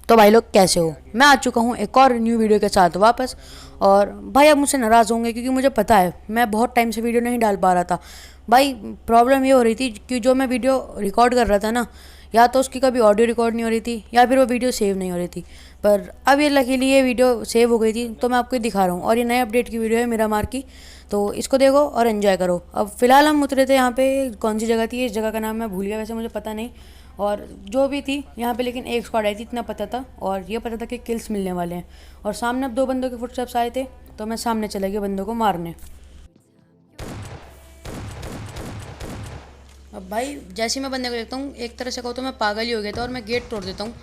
तो भाई लोग कैसे हो? मैं आ चुका हूँ एक और न्यू वीडियो के साथ वापस। और भाई आप मुझसे नाराज़ होंगे क्योंकि मुझे पता है मैं बहुत टाइम से वीडियो नहीं डाल पा रहा था। भाई प्रॉब्लम ये हो रही थी कि जो मैं वीडियो रिकॉर्ड कर रहा था ना, या तो उसकी कभी ऑडियो रिकॉर्ड नहीं हो रही थी या फिर वो वीडियो सेव नहीं हो रही थी। पर अब ये लकीली ये वीडियो सेव हो गई थी, तो मैं आपको दिखा रहा हूँ। और ये नए अपडेट की वीडियो है मिरामार की, तो इसको देखो और एंजॉय करो। अब फिलहाल हम उतरे थे यहाँ पे, कौन सी जगह थी, इस जगह का नाम मैं भूल गया, वैसे मुझे पता नहीं। और जो भी थी यहाँ पे, लेकिन एक स्क्वाड आई थी इतना पता था, और ये पता था कि किल्स मिलने वाले हैं। और सामने अब दो बंदों के फुटस्टेप्स आए थे, तो मैं सामने चला गया बंदों को मारने। अब भाई जैसे ही मैं बंदे को देखता हूँ, एक तरह से कहूँ तो मैं पागल ही हो गया था, और मैं गेट तोड़ देता हूँ।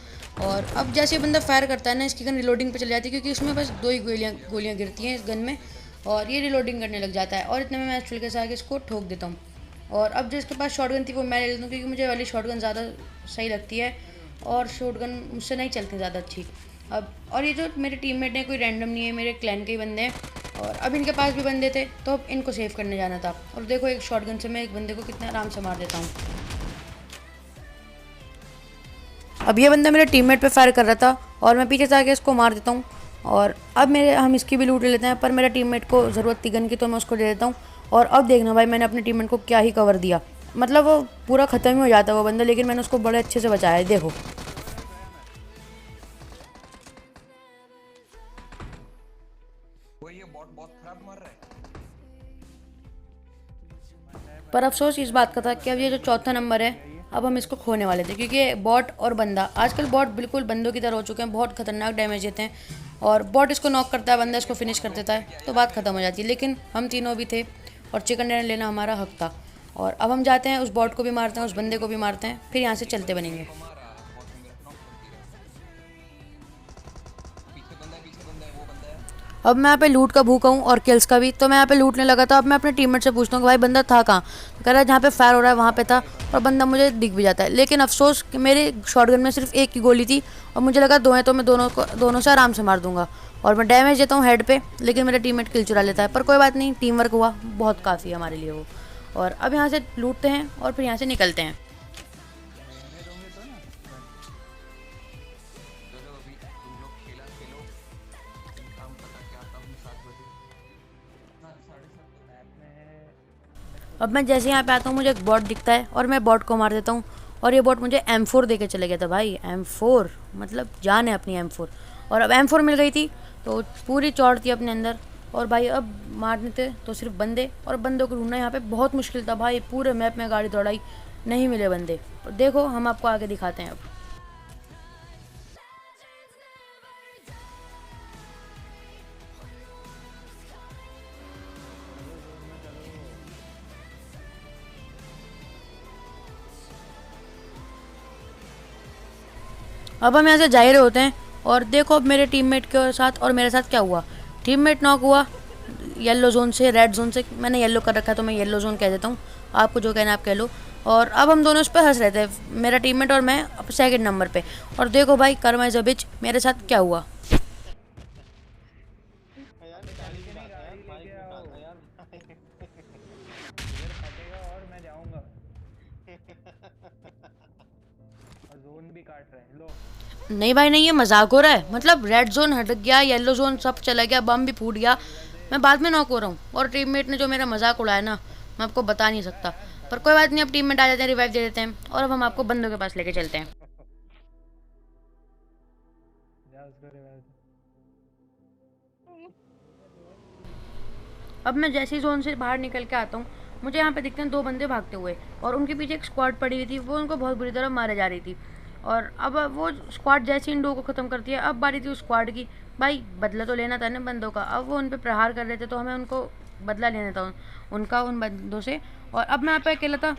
और अब जैसे ये बंदा फायर करता है ना, इसकी गन रिलोडिंग पे चली जाती है, क्योंकि इसमें बस दो ही गोलियाँ गोलियाँ गिरती हैं इस गन में, और ये रिलोडिंग करने लग जाता है। और इतने में मैं चुलके से आके इसको ठोक देता हूँ। और अब जो इसके पास शॉटगन थी वो मैं ले लेता हूँ, क्योंकि मुझे वाली शॉटगन ज़्यादा सही लगती है, और शॉटगन मुझसे नहीं चलती ज़्यादा अच्छी। अब और ये जो मेरे टीममेट हैं कोई रैंडम नहीं है, मेरे क्लैन के ही बंदे हैं। और अब इनके पास भी बंदे थे, तो अब इनको सेव करने जाना था। और देखो एक शॉटगन से मैं एक बंदे को कितना आराम से मार देता हूँ। अब ये बंदा मेरे टीममेट पे फायर कर रहा था, और मैं पीछे से आके इसको मार देता हूँ। और अब मेरे हम इसकी भी लूट ले लेते हैं, पर मेरा टीममेट को ज़रूरत थी गन की, तो मैं उसको दे देता हूँ। और अब देखना भाई, मैंने अपने टीममेट को क्या ही कवर दिया। मतलब वो पूरा ख़त्म ही हो जाता है वो बंदा, लेकिन मैंने उसको बड़े अच्छे से बचाया है, देखो। वो ये बॉट बहुत खराब मार रहा है। पर अफसोस इस बात का था कि अब ये जो चौथा नंबर है, अब हम इसको खोने वाले थे, क्योंकि बॉट और बंदा, आजकल बॉट बिल्कुल बंदों की तरह हो चुके हैं, बहुत खतरनाक डैमेज देते हैं। और बॉट इसको नॉक करता है, बंदा इसको फिनिश कर देता है, तो बात खत्म हो जाती है। लेकिन हम तीनों भी थे, और चिकन डिनर लेना हमारा हक था। और अब हम जाते हैं, उस बॉट को भी मारते हैं, उस बंदे को भी मारते हैं, फिर यहाँ से चलते बनेंगे। मारा बॉट ने मेरे को नॉक कर दिया। पीछे बंदा है वो बंदा है। अब मैं यहाँ पे लूट का भूखा हूँ और किल्स का भी, तो मैं यहाँ पे लूटने लगा था। अब मैं अपने टीममेट से पूछता हूँ कि भाई बंदा था कहाँ, तो कह रहा है जहाँ पे फायर हो रहा है वहाँ पे था, और बंदा मुझे दिख भी जाता है। लेकिन अफसोस कि मेरे शॉटगन में सिर्फ एक की गोली थी, और मुझे लगा दो हैं, तो मैं दोनों से आराम से मार दूंगा। और मैं डैमेज देता हूँ हेड पे, लेकिन मेरा टीममेट किल चुरा लेता है। पर कोई बात नहीं, टीम वर्क हुआ, बहुत काफ़ी है हमारे लिए वो। और अब यहाँ से लूटते हैं और फिर यहाँ से निकलते हैं। चलो अभी तुम लोग खेला खेलो। काम पता क्या आता हूँ 7 बजे। हाँ 7:30 अब मैं जैसे यहाँ पे आता हूँ, मुझे एक बॉट दिखता है, और मैं बॉट को मार देता हूँ। और ये बॉट मुझे M4 दे के चले गया था भाई। M4 मतलब जान है अपनी M4। और अब M4 मिल गई थी, तो पूरी चौड़ थी अपने अंदर। और भाई अब मारने थे तो सिर्फ बंदे, और बंदों को ढूंढना यहाँ पे बहुत मुश्किल था भाई। पूरे मैप में गाड़ी दौड़ाई, नहीं मिले बंदे। तो देखो हम आपको आगे दिखाते हैं अब। अब हम यहाँ से जा ही रहे होते हैं, और देखो अब मेरे टीममेट के साथ और मेरे साथ क्या हुआ। टीममेट नॉक हुआ येलो जोन से, रेड जोन से। मैंने येलो कर रखा है, तो मैं येलो जोन कह देता हूँ, आपको जो कहना है आप कह लो। और अब हम दोनों उस पर हंस रहे थे, मेरा टीममेट और मैं, अब सेकंड नंबर पे। और देखो भाई कर्मा इज अ बिच, मेरे साथ क्या हुआ। यार निकाल के नहीं रहा यार, बाइक उठा था यार। इधर फटेगा और मैं जाऊंगा। और जोन भी काट रहे हैं लो। नहीं भाई नहीं, ये मजाक हो रहा है। मतलब रेड जोन हट गया, येलो जोन सब चला गया, बम भी फूट गया, मैं बाद में नॉक हो रहा हूँ। और टीममेट ने जो मेरा मजाक उड़ाया ना, मैं आपको बता नहीं सकता। पर कोई बात नहीं, अब टीममेट आ जाते हैं, रिवाइव दे देते हैं, और अब हम आपको बंदों के पास लेके चलते हैं। जा उसको रिवाइव। अब मैं जैसे ही जोन से बाहर निकल के आता हूँ, मुझे यहाँ पे दिखते हैं दो बंदे भागते हुए, और उनके पीछे एक स्क्वाड पड़ी हुई थी, वो उनको बहुत बुरी तरह मारे जा रही थी। और अब वो स्क्वाड जैसे ही इन दो को ख़त्म करती है, अब बारी थी उस स्क्वाड की। भाई बदला तो लेना था ना बंदों का, अब वो उन पर प्रहार कर रहे थे, तो हमें उनको बदला लेना था उनका, उन बंदों से। और अब मैं यहाँ पे अकेला था,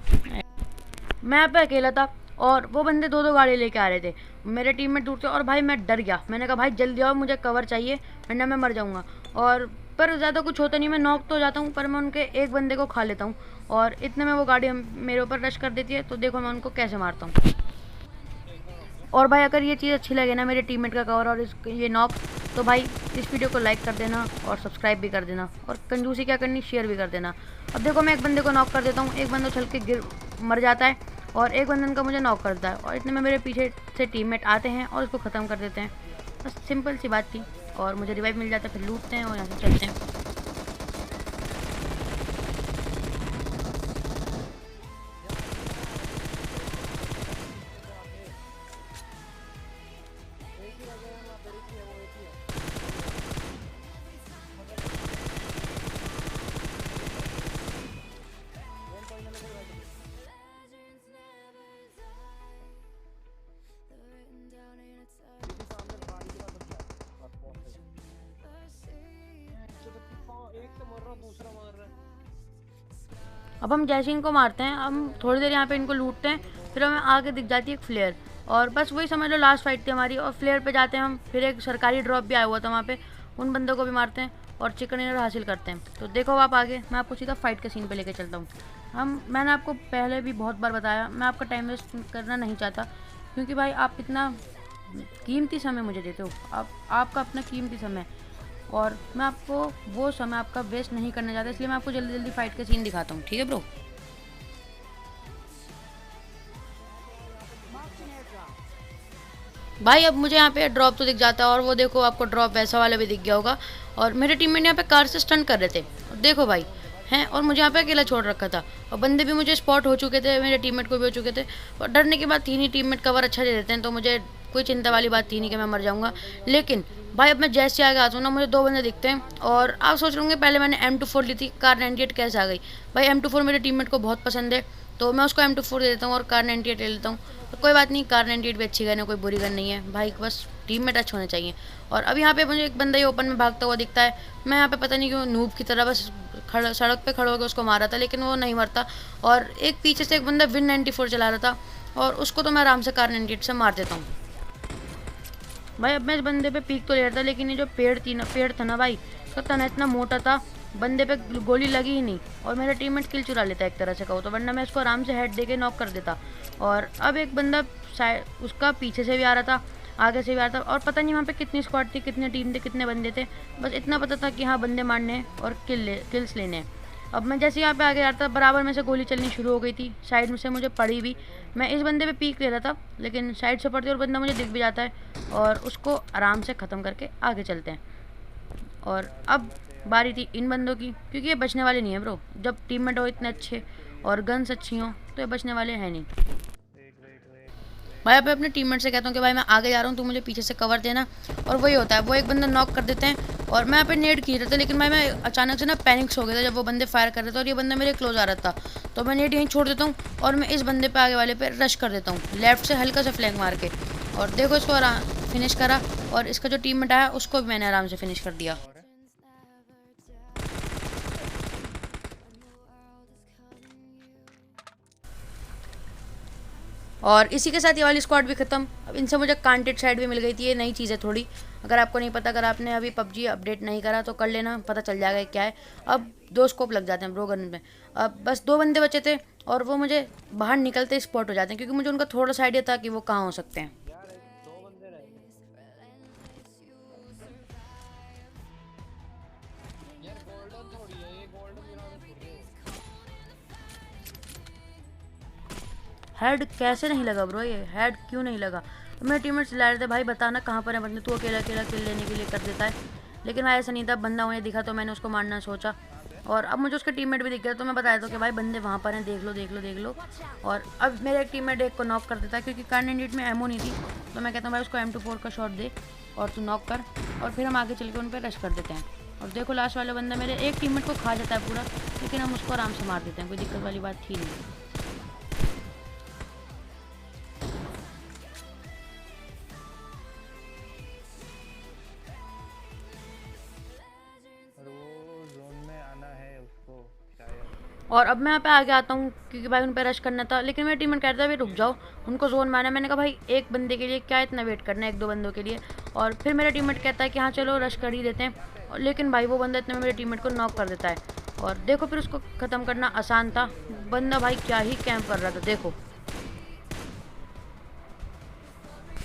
मैं यहाँ पे अकेला था, और वो बंदे दो दो गाड़ी लेके आ रहे थे, मेरे टीम में दूर थे। और भाई मैं डर गया, मैंने कहा भाई जल्दी आओ, मुझे कवर चाहिए, वरना मैं मर जाऊँगा। और पर ज़्यादा कुछ होता नहीं, मैं नॉक तो हो जाता हूँ, पर मैं उनके एक बंदे को खा लेता हूँ। और इतने में वो गाड़ी मेरे ऊपर रश कर देती है, तो देखो मैं उनको कैसे मारता हूँ। और भाई अगर ये चीज़ अच्छी लगे ना, मेरे टीममेट का कवर और ये नॉक, तो भाई इस वीडियो को लाइक कर देना, और सब्सक्राइब भी कर देना, और कंजूसी क्या करनी, शेयर भी कर देना। अब देखो मैं एक बंदे को नॉक कर देता हूँ, एक बंदा छल के गिर मर जाता है। और एक बंदन का मुझे नॉक करता है और इतने में मेरे पीछे से टीममेट आते हैं और उसको ख़त्म कर देते हैं। बस सिंपल सी बात थी और मुझे रिवाइव मिल जाता है, फिर लूटते हैं और यहाँ से चलते हैं। अब हम जैसे इनको मारते हैं, हम थोड़ी देर यहाँ पे इनको लूटते हैं, फिर हमें आगे दिख जाती है एक फ्लेयर और बस वही समझ लो लास्ट फाइट थी हमारी। और फ्लेयर पे जाते हैं हम, फिर एक सरकारी ड्रॉप भी आया हुआ था वहाँ पे, उन बंदों को भी मारते हैं और चिकन डिनर हासिल करते हैं। तो देखो आप आगे, मैं आपको सीधा फाइट के सीन पे लेके चलता हूँ। मैंने आपको पहले भी बहुत बार बताया, मैं आपका टाइम वेस्ट करना नहीं चाहता, क्योंकि भाई आप इतना कीमती समय मुझे देते हो, आपका अपना कीमती समय, और मैं आपको वो समय आपका वेस्ट नहीं करना चाहता, इसलिए मैं आपको जल्दी जल्दी फाइट का सीन दिखाता हूँ। ठीक है ब्रो। भाई अब मुझे यहाँ पे ड्रॉप तो दिख जाता है और वो देखो आपको ड्रॉप वैसा वाला भी दिख गया होगा। और मेरे टीममेट यहाँ पे कार से स्टंट कर रहे थे, और देखो भाई हैं, और मुझे यहाँ पे अकेला छोड़ रखा था और बंदे भी मुझे स्पॉट हो चुके थे, मेरे टीममेट को भी हो चुके थे। और डरने की बात थी नहीं, टीममेट कवर अच्छा दे देते हैं, तो मुझे कोई चिंता वाली बात थी नहीं कि मैं मर जाऊँगा। लेकिन भाई अब मैं जैसे आगे आता हूँ ना, मुझे दो बंदे दिखते हैं और आप सोच रहे होंगे पहले मैंने M24 ली थी, कार 98 कैसे आ गई। भाई M24 मेरे टीममेट को बहुत पसंद है, तो मैं उसको M24 दे देता हूँ और कार 98 ले लेता हूँ। तो कोई बात नहीं, कार 98 भी अच्छी गन है, कोई बुरी गन नहीं है भाई, बस टीममेट अच्छे होने चाहिए। और अब यहाँ पे मुझे एक बंदा ही ओपन में भागता हुआ दिखता है, मैं यहाँ पे पता नहीं क्यों नूब की तरह बस सड़क पे खड़े होकर उसको मारा था, लेकिन वो नहीं मरता। और एक पीछे से एक बंदा विन 94 चला रहा था और उसको तो मैं आराम से कार 98 से मार देता हूँ। भाई अब मैं इस बंदे पे पीक तो ले रहा था, लेकिन ये जो पेड़ था ना भाई, उसका तना इतना मोटा था, बंदे पे गोली लगी ही नहीं और मेरा टीममेट किल चुरा लेता एक तरह से कहो तो, वरना मैं इसको आराम से हेड दे के नॉक कर देता। और अब एक बंदा उसका पीछे से भी आ रहा था, आगे से भी आ रहा था, और पता नहीं वहाँ पे कितनी स्क्वाड थी, कितनी टीम थे, कितने बंदे थे, बस इतना पता था कि हाँ बंदे मारने हैं और किल्स लेने हैं। अब मैं जैसे यहाँ पे आगे आ रहा था, बराबर में से गोली चलनी शुरू हो गई थी, साइड में से मुझे पड़ी भी, मैं इस बंदे पे पीक ले रहा था, लेकिन साइड से पड़ती और बंदा मुझे दिख भी जाता है और उसको आराम से ख़त्म करके आगे चलते हैं। और अब बारी थी इन बंदों की, क्योंकि ये बचने वाले नहीं है ब्रो, जब टीममेट हो इतने अच्छे और गन्स अच्छी हों तो ये बचने वाले हैं नहीं। भाई मैं अपने टीममेट से कहता हूँ कि भाई मैं आगे जा रहा हूँ, तू मुझे पीछे से कवर देना, और वही होता है, वो एक बंदा नॉक कर देते हैं और मैं यहाँ पे नेट खींच रहा था, लेकिन भाई मैं अचानक से ना पैनिक्स हो गया था जब वो बंदे फायर कर रहे थे और ये बंदा मेरे क्लोज आ रहा था, तो मैं नेट यहीं छोड़ देता हूँ और मैं इस बंदे पे आगे वाले पे रश कर देता हूँ लेफ्ट से हल्का सा फ्लैंक मार के, और देखो इसको फिनिश करा, और इसका जो टीममेट आया उसको भी मैंने आराम से फिनिश कर दिया। और इसी के साथ ये वाली स्क्वाड भी खत्म। अब इनसे मुझे कांटेड साइड भी मिल गई थी, ये नई चीज़ है थोड़ी, अगर आपको नहीं पता, अगर आपने अभी PUBG अपडेट नहीं करा तो कर लेना, पता चल जाएगा क्या है। अब 2 स्कोप लग जाते हैं ब्रो गन में। अब बस 2 बंदे बचे थे और वो मुझे बाहर निकलते स्पॉट हो जाते हैं, क्योंकि मुझे उनका थोड़ा सा आइडिया था कि वो कहाँ हो सकते हैं। हेड कैसे नहीं लगा ब्रो, ये हेड क्यों नहीं लगा? मेरे टीममेट चिल्ला रहे थे भाई बताना कहाँ पर है बंदे, तू अकेला अकेला किल लेने के लिए कर देता है, लेकिन भाई ऐसा नहीं था, बंदा मुझे दिखा तो मैंने उसको मारना सोचा, और अब मुझे उसके टीममेट भी दिख गया तो मैं बताया था कि भाई बंदे वहाँ पर हैं, देख लो देख लो देख लो। और अब मेरा एक टीममेट एक को नॉक कर देता है, क्योंकि कार 98 में एमओ नहीं थी, तो मैं कहता हूँ भाई उसको M24 का शॉट दे और तू नॉक कर, और फिर हम आगे चल के उन पर रश कर देते हैं। और देखो लास्ट वाला बंदा मेरे एक टीममेट को खा जाता है पूरा, लेकिन हम उसको आराम से मार देते हैं, कोई दिक्कत वाली बात थी नहीं। और अब मैं यहाँ पे आगे आता हूँ, क्योंकि भाई उन पर रश करना था, लेकिन मेरा टीममेट कहता है भाई रुक जाओ, उनको जोन मारना है। मैंने कहा भाई एक बंदे के लिए क्या इतना वेट करना है, 1-2 बंदों के लिए। और फिर मेरा टीममेट कहता है कि हाँ चलो रश कर ही देते हैं, लेकिन भाई वो बंदा इतने में मेरे टीममेट को नॉक कर देता है। और देखो फिर उसको ख़त्म करना आसान था, बंदा भाई क्या ही कैंप कर रहा था देखो,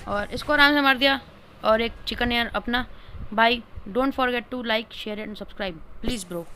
और इसको आराम से मार दिया। और एक चिकन यार अपना भाई, don't forget to like share and subscribe please bro.